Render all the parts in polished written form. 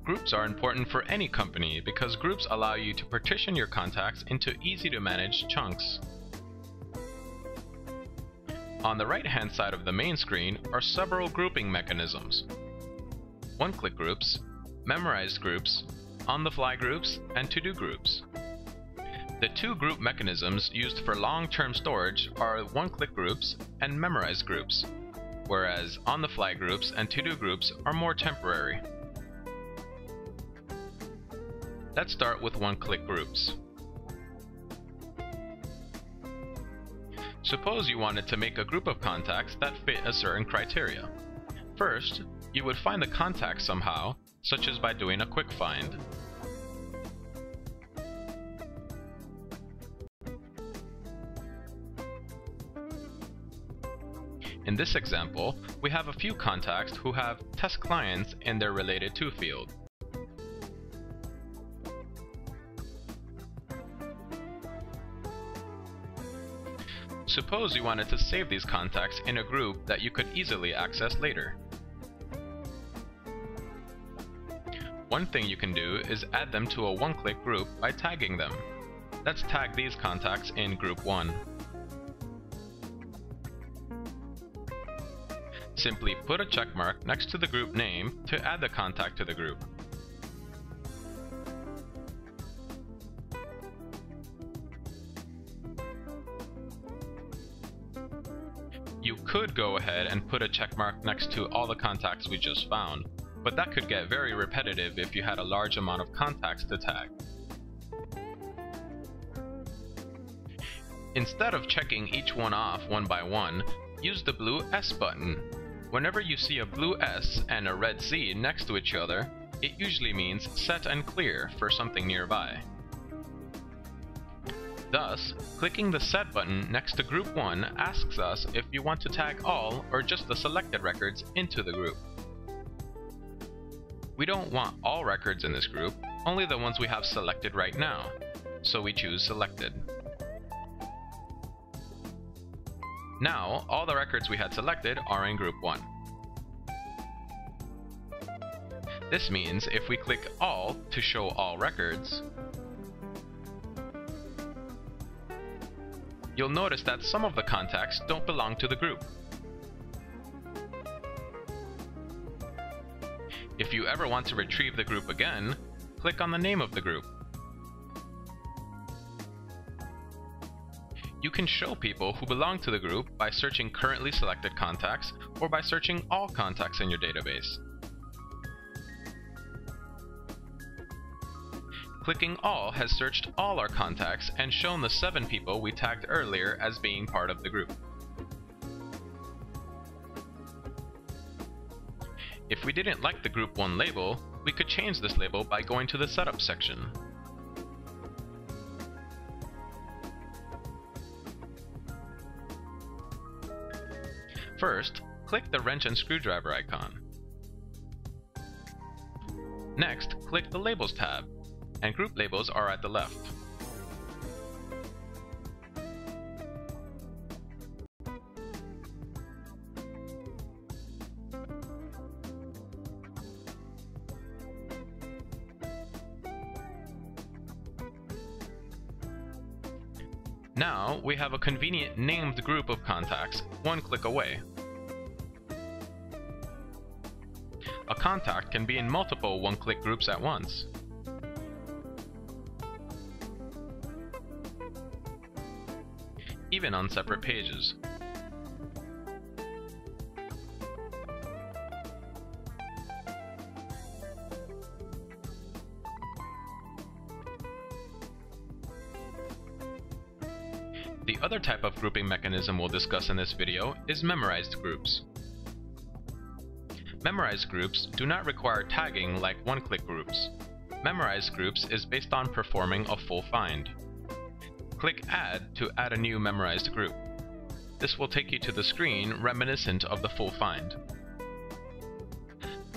Groups are important for any company because groups allow you to partition your contacts into easy-to-manage chunks. On the right-hand side of the main screen are several grouping mechanisms: one-click groups, memorized groups, on-the-fly groups, and to-do groups. The two group mechanisms used for long-term storage are one-click groups and memorized groups, whereas on-the-fly groups and to-do groups are more temporary. Let's start with one-click groups. Suppose you wanted to make a group of contacts that fit a certain criteria. First, you would find the contact somehow, such as by doing a quick find. In this example, we have a few contacts who have test clients in their related to field. Suppose you wanted to save these contacts in a group that you could easily access later. One thing you can do is add them to a one-click group by tagging them. Let's tag these contacts in Group 1. Simply put a checkmark next to the group name to add the contact to the group. You could go ahead and put a checkmark next to all the contacts we just found, but that could get very repetitive if you had a large amount of contacts to tag. Instead of checking each one off one by one, use the blue S button. Whenever you see a blue S and a red Z next to each other, it usually means set and clear for something nearby. Thus, clicking the Set button next to Group 1 asks us if you want to tag all or just the selected records into the group. We don't want all records in this group, only the ones we have selected right now, so we choose Selected. Now, all the records we had selected are in Group 1. This means if we click All to show all records, you'll notice that some of the contacts don't belong to the group. If you ever want to retrieve the group again, click on the name of the group. You can show people who belong to the group by searching currently selected contacts or by searching all contacts in your database. Clicking All has searched all our contacts and shown the 7 people we tagged earlier as being part of the group. If we didn't like the Group 1 label, we could change this label by going to the Setup section. First, click the wrench and screwdriver icon. Next, click the Labels tab, and group labels are at the left. Now we have a convenient named group of contacts one click away. A contact can be in multiple one-click groups at once. Even on separate pages. The other type of grouping mechanism we'll discuss in this video is memorized groups. Memorized groups do not require tagging like one-click groups. Memorized groups is based on performing a full find. Click Add to add a new memorized group. This will take you to the screen reminiscent of the full find.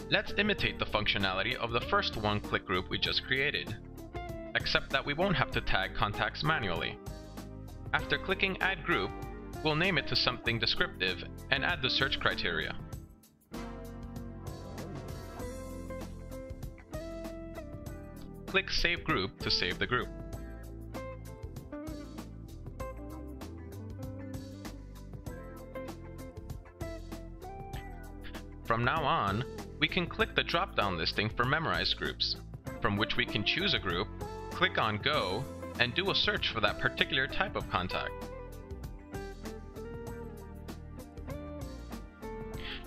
Let's imitate the functionality of the first one-click group we just created, except that we won't have to tag contacts manually. After clicking Add Group, we'll name it to something descriptive and add the search criteria. click Save Group to save the group. From now on, we can click the drop-down listing for memorized groups, from which we can choose a group, click on Go, and do a search for that particular type of contact.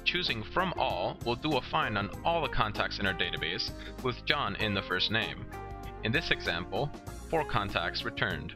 Choosing From All will do a find on all the contacts in our database with John in the first name. In this example, 4 contacts returned.